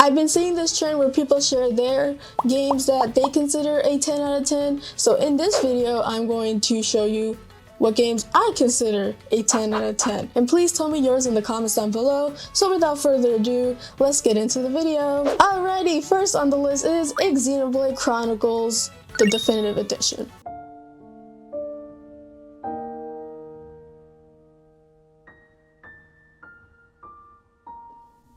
I've been seeing this trend where people share their games that they consider a 10 out of 10. So in this video, I'm going to show you what games I consider a 10 out of 10. And please tell me yours in the comments down below. So without further ado, let's get into the video. Alrighty, first on the list is Xenoblade Chronicles, the definitive edition.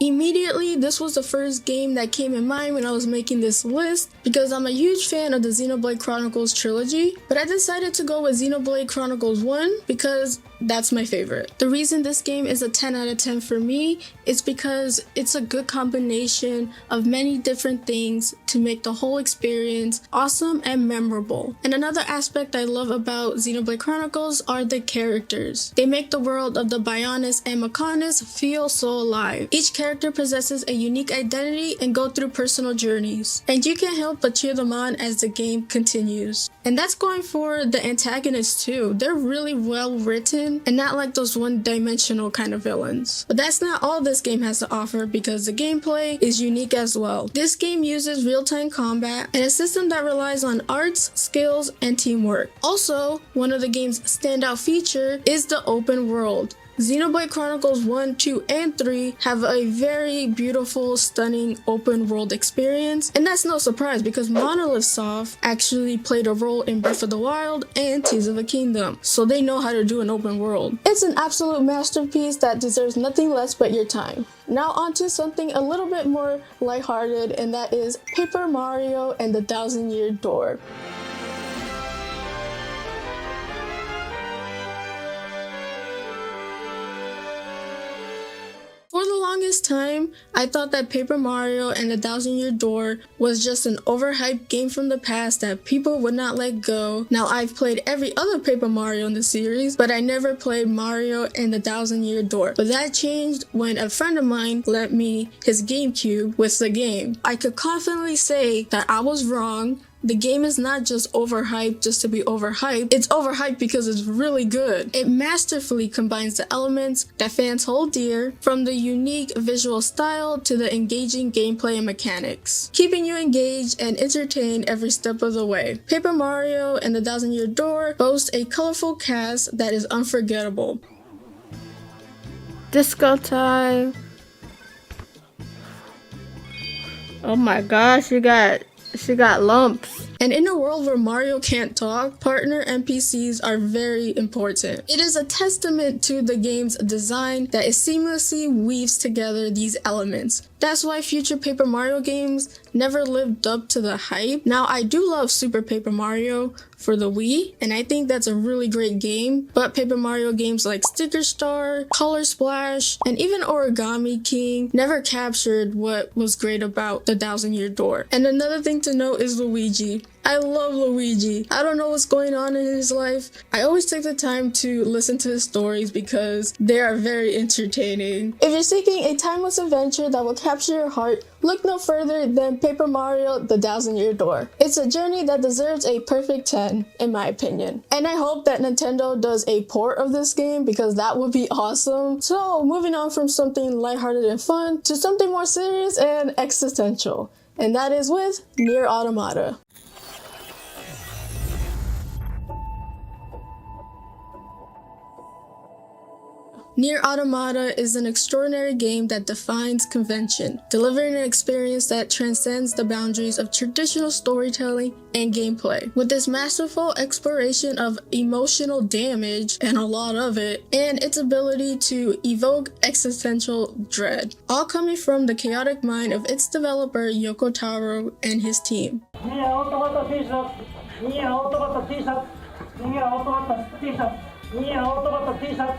Immediately, this was the first game that came in mind when I was making this list because I'm a huge fan of the Xenoblade Chronicles trilogy, but I decided to go with Xenoblade Chronicles 1 because that's my favorite. The reason this game is a 10 out of 10 for me is because it's a good combination of many different things to make the whole experience awesome and memorable. And another aspect I love about Xenoblade Chronicles are the characters. They make the world of the Bionis and Mechonis feel so alive. Each character possesses a unique identity and go through personal journeys, and you can't help but cheer them on as the game continues. And that's going for the antagonists too. They're really well written and not like those one-dimensional kind of villains. But that's not all this game has to offer because the gameplay is unique as well. This game uses real-time combat and a system that relies on arts, skills, and teamwork. Also, one of the game's standout feature is the open world. Xenoblade Chronicles 1, 2, and 3 have a very beautiful, stunning open world experience, and that's no surprise because Monolith Soft actually played a role in Breath of the Wild and Tears of the Kingdom, so they know how to do an open world. It's an absolute masterpiece that deserves nothing less but your time. Now on to something a little bit more lighthearted, and that is Paper Mario and the Thousand-Year Door. For the longest time, I thought that Paper Mario and the Thousand-Year Door was just an overhyped game from the past that people would not let go. Now, I've played every other Paper Mario in the series, but I never played Mario and the Thousand-Year Door. But that changed when a friend of mine lent me his GameCube with the game. I could confidently say that I was wrong. The game is not just overhyped just to be overhyped, it's overhyped because it's really good. It masterfully combines the elements that fans hold dear, from the unique visual style to the engaging gameplay and mechanics, keeping you engaged and entertained every step of the way. Paper Mario and the Thousand-Year Door boast a colorful cast that is unforgettable. Disco time. Oh my gosh, she got lumps. And in a world where Mario can't talk, partner NPCs are very important. It is a testament to the game's design that it seamlessly weaves together these elements. That's why future Paper Mario games never lived up to the hype. Now, I do love Super Paper Mario for the Wii, and I think that's a really great game, but Paper Mario games like Sticker Star, Color Splash, and even Origami King never captured what was great about the Thousand-Year Door. And another thing to note is Luigi. I love Luigi. I don't know what's going on in his life. I always take the time to listen to his stories because they are very entertaining. If you're seeking a timeless adventure that will capture your heart, look no further than Paper Mario: The Thousand-Year Door. It's a journey that deserves a perfect 10, in my opinion. And I hope that Nintendo does a port of this game because that would be awesome. So, moving on from something lighthearted and fun to something more serious and existential. And that is with Nier Automata. Nier Automata is an extraordinary game that defines convention, delivering an experience that transcends the boundaries of traditional storytelling and gameplay. With its masterful exploration of emotional damage, and a lot of it, and its ability to evoke existential dread, all coming from the chaotic mind of its developer Yoko Taro and his team. Nier Automata T-shirt, Nier Automata T-shirt, Nier Automata T-shirt, Nier Automata T-shirt.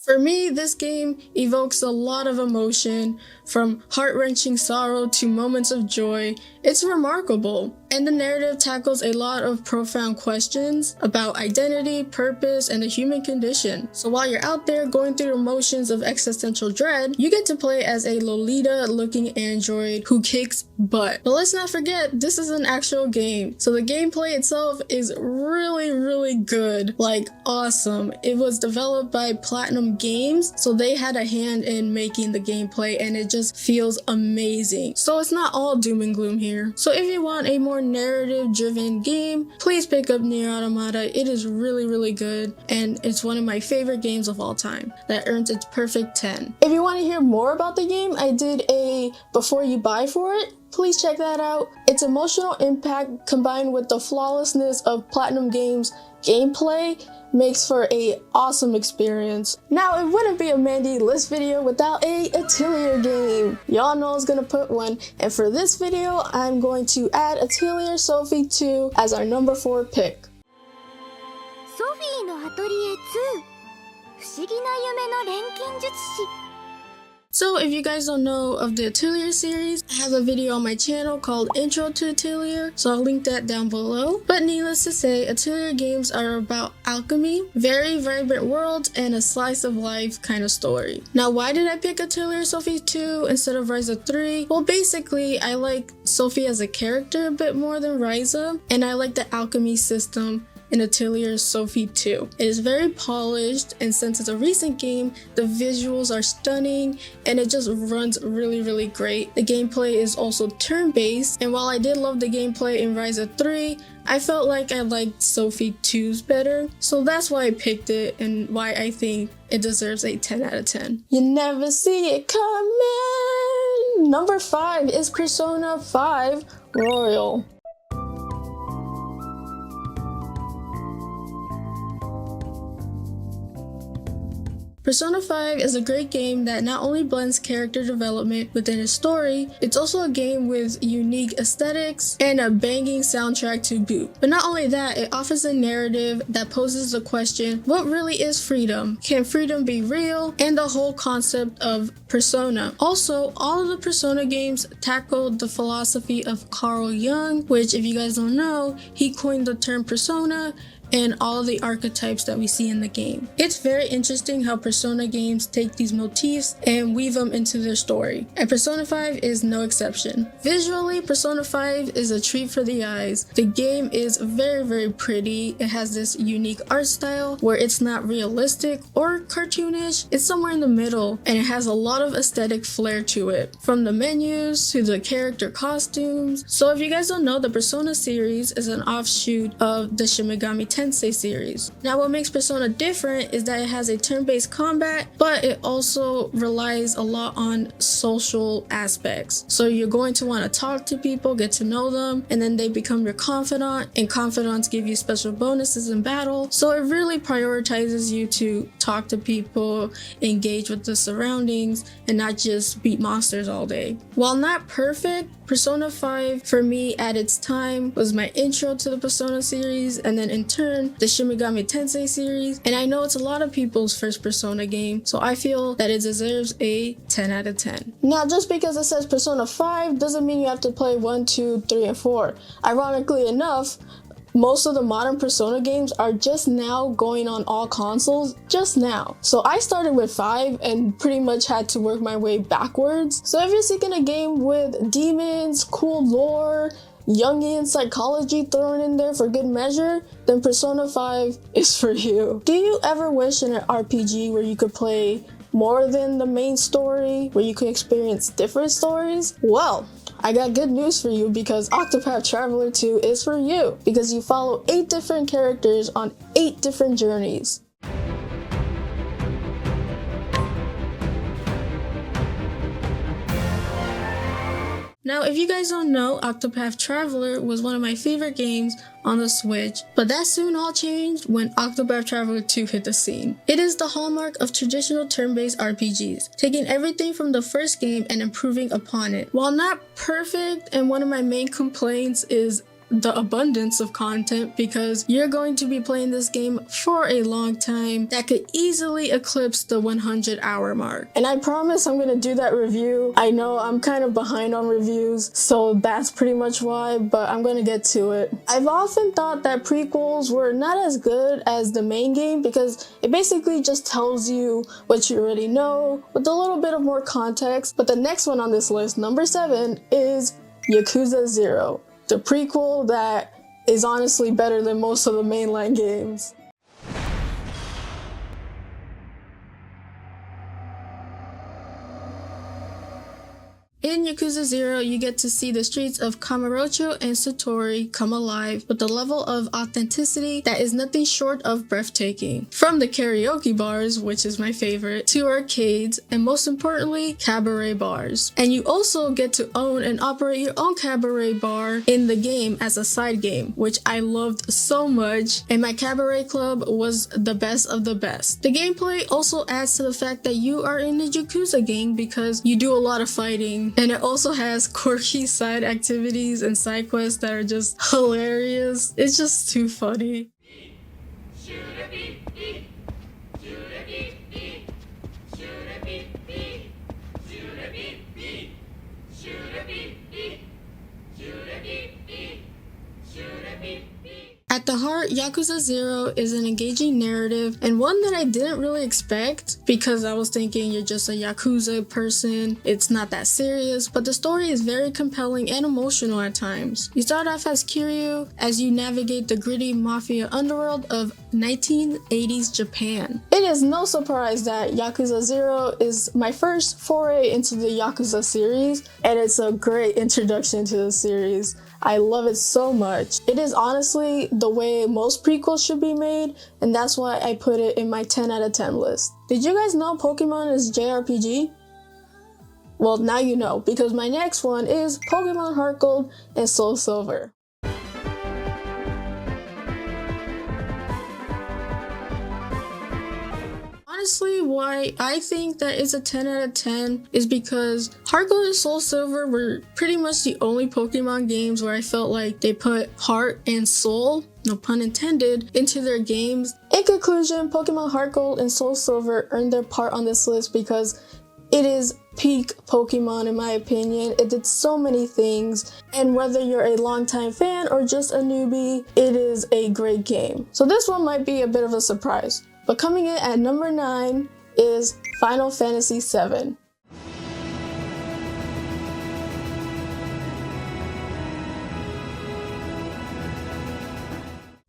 For me, this game evokes a lot of emotion, from heart-wrenching sorrow to moments of joy, It's remarkable, and the narrative tackles a lot of profound questions about identity, purpose, and the human condition. So while you're out there going through the motions of existential dread, you get to play as a Lolita-looking android who kicks butt. But let's not forget, this is an actual game, so the gameplay itself is really good, like awesome. It was developed by Platinum Games, so they had a hand in making the gameplay, and it just feels amazing. So it's not all doom and gloom here. So if you want a more narrative driven game, please pick up Nier Automata. It is really good, and it's one of my favorite games of all time that earns its perfect 10. If you want to hear more about the game, I did a before you buy for it. Please check that out. Its emotional impact combined with the flawlessness of Platinum Games gameplay makes for a awesome experience. Now, it wouldn't be a Mandy list video without a Atelier game. Y'all know I was gonna put one, and for this video, I'm going to add Atelier Sophie 2 as our number 4 pick. ソフィーのアトリエ2不思議な夢の錬金術師 So if you guys don't know of the Atelier series, I have a video on my channel called Intro to Atelier, so I'll link that down below. But needless to say, Atelier games are about alchemy, very vibrant worlds, and a slice of life kind of story. Now, why did I pick Atelier Sophie 2 instead of Ryza 3? Well, basically, I like Sophie as a character a bit more than Ryza, and I like the alchemy system in Atelier Sophie 2. It is very polished, and since it's a recent game, the visuals are stunning and it just runs really great. The gameplay is also turn-based, and while I did love the gameplay in Ryza 3, I felt like I liked Sophie 2's better, so that's why I picked it and why I think it deserves a 10 out of 10. You never see it coming! Number 5 is Persona 5 Royal. Persona 5 is a great game that not only blends character development within a story, it's also a game with unique aesthetics and a banging soundtrack to boot. But not only that, it offers a narrative that poses the question, what really is freedom? Can freedom be real? And the whole concept of Persona. Also, all of the Persona games tackled the philosophy of Carl Jung, which if you guys don't know, he coined the term persona and all of the archetypes that we see in the game. It's very interesting how Persona games take these motifs and weave them into their story, and Persona 5 is no exception. Visually, Persona 5 is a treat for the eyes. The game is very pretty. It has this unique art style where it's not realistic or cartoonish, it's somewhere in the middle, and it has a lot of aesthetic flair to it, from the menus to the character costumes. So if you guys don't know, the Persona series is an offshoot of the Shin Megami Tensei series. Now, what makes Persona different is that it has a turn-based combat, but it also relies a lot on social aspects. So you're going to want to talk to people, get to know them, and then they become your confidant, and confidants give you special bonuses in battle. So it really prioritizes you to talk to people, engage with the surroundings, and not just beat monsters all day. While not perfect, Persona 5 for me at its time was my intro to the Persona series, and then in turn the Shin Megami Tensei series, and I know it's a lot of people's first Persona game, so I feel that it deserves a 10 out of 10. Now, just because it says Persona 5 doesn't mean you have to play 1, 2, 3, and 4. Ironically enough, most of the modern Persona games are just now going on all consoles, just now. So I started with 5 and pretty much had to work my way backwards. So if you're seeking a game with demons, cool lore, Jungian psychology thrown in there for good measure, then Persona 5 is for you. Do you ever wish in an RPG where you could play more than the main story, where you could experience different stories? Well, I got good news for you, because Octopath Traveler 2 is for you, because you follow 8 different characters on 8 different journeys. Now, if you guys don't know, Octopath Traveler was one of my favorite games on the Switch, but that soon all changed when Octopath Traveler 2 hit the scene. It is the hallmark of traditional turn-based RPGs, taking everything from the first game and improving upon it. While not perfect, and one of my main complaints is the abundance of content because you're going to be playing this game for a long time that could easily eclipse the 100-hour mark. And I promise I'm gonna do that review. I know I'm kind of behind on reviews, so that's pretty much why, but I'm gonna get to it. I've often thought that prequels were not as good as the main game because it basically just tells you what you already know with a little bit of more context. But the next one on this list, number 7, is Yakuza 0, the prequel that is honestly better than most of the mainline games. In Yakuza 0, you get to see the streets of Kamurocho and Satori come alive with a level of authenticity that is nothing short of breathtaking. From the karaoke bars, which is my favorite, to arcades, and most importantly, cabaret bars. And you also get to own and operate your own cabaret bar in the game as a side game, which I loved so much, and my cabaret club was the best of the best. The gameplay also adds to the fact that you are in a Yakuza game because you do a lot of fighting. And it also has quirky side activities and side quests that are just hilarious. It's just too funny. At the heart, Yakuza 0 is an engaging narrative and one that I didn't really expect because I was thinking you're just a Yakuza person, it's not that serious, but the story is very compelling and emotional at times. You start off as Kiryu as you navigate the gritty mafia underworld of 1980s Japan. It is no surprise that Yakuza 0 is my first foray into the Yakuza series, and it's a great introduction to the series. I love it so much. It is honestly the way most prequels should be made, and that's why I put it in my 10 out of 10 list. Did you guys know Pokemon is JRPG? Well, now you know, because my next one is Pokemon HeartGold and SoulSilver. Honestly, why I think that it's a 10 out of 10 is because HeartGold and SoulSilver were pretty much the only Pokemon games where I felt like they put heart and soul, no pun intended, into their games. In conclusion, Pokemon HeartGold and SoulSilver earned their part on this list because it is peak Pokemon in my opinion. It did so many things, and whether you're a longtime fan or just a newbie, it is a great game. So this one might be a bit of a surprise. But coming in at number 9 is Final Fantasy VII.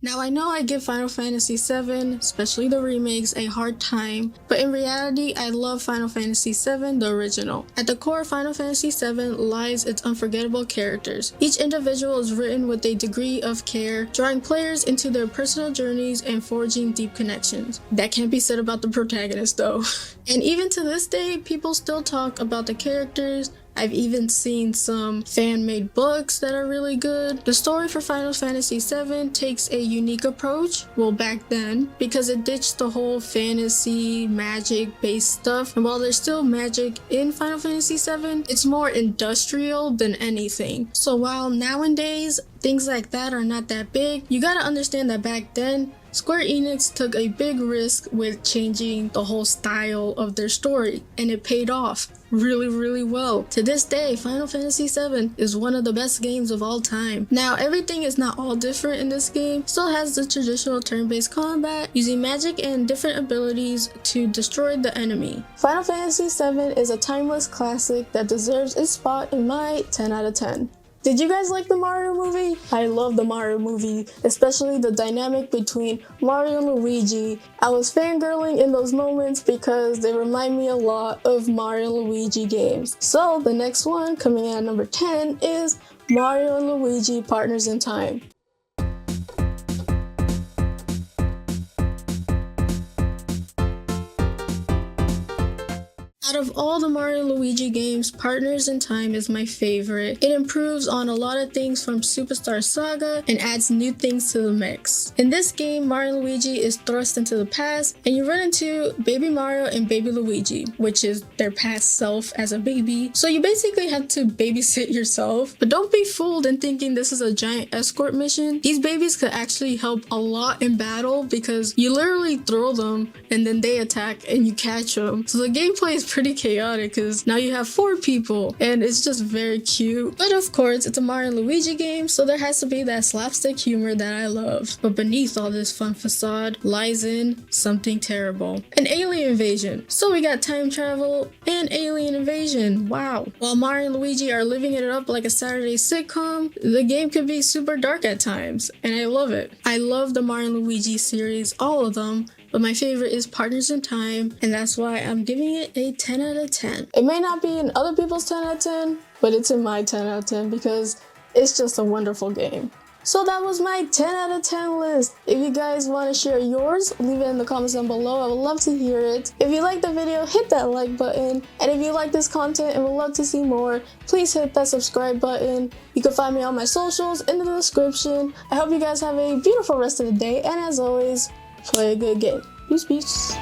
Now I know I give Final Fantasy VII, especially the remakes, a hard time, but in reality I love Final Fantasy VII, the original. At the core of Final Fantasy VII lies its unforgettable characters. Each individual is written with a degree of care, drawing players into their personal journeys and forging deep connections. That can't be said about the protagonist though. And even to this day, people still talk about the characters. I've even seen some fan-made books that are really good. The story for Final Fantasy VII takes a unique approach, well back then, because it ditched the whole fantasy, magic-based stuff, and while there's still magic in Final Fantasy VII, it's more industrial than anything. So while nowadays, things like that are not that big, you gotta understand that back then, Square Enix took a big risk with changing the whole style of their story, and it paid off really well. To this day, Final Fantasy VII is one of the best games of all time. Now, everything is not all different in this game, still has the traditional turn-based combat, using magic and different abilities to destroy the enemy. Final Fantasy VII is a timeless classic that deserves its spot in my 10 out of 10. Did you guys like the Mario movie? I love the Mario movie, especially the dynamic between Mario and Luigi. I was fangirling in those moments because they remind me a lot of Mario and Luigi games. So the next one, coming in at number 10, is Mario and Luigi Partners in Time. Out of all the Mario and Luigi games, Partners in Time is my favorite. It improves on a lot of things from Superstar Saga and adds new things to the mix. In this game, Mario and Luigi is thrust into the past and you run into Baby Mario and Baby Luigi, which is their past self as a baby. So you basically have to babysit yourself. But don't be fooled in thinking this is a giant escort mission. These babies could actually help a lot in battle because you literally throw them and then they attack and you catch them. So the gameplay is pretty chaotic because now you have 4 people and it's just very cute. But of course, it's a Mario and Luigi game, so there has to be that slapstick humor that I love. But beneath all this fun facade lies in something terrible. An alien invasion. So we got time travel and alien invasion. Wow. While Mario and Luigi are living it up like a Saturday sitcom, the game can be super dark at times, and I love it. I love the Mario and Luigi series, all of them, but my favorite is Partners in Time, and that's why I'm giving it a 10 out of 10. It may not be in other people's 10 out of 10, but it's in my 10 out of 10 because it's just a wonderful game. So that was my 10 out of 10 list. If you guys want to share yours, leave it in the comments down below. I would love to hear it. If you like the video, hit that like button. And if you like this content and would love to see more, please hit that subscribe button. You can find me on my socials in the description. I hope you guys have a beautiful rest of the day. And as always, play a good game. Peace.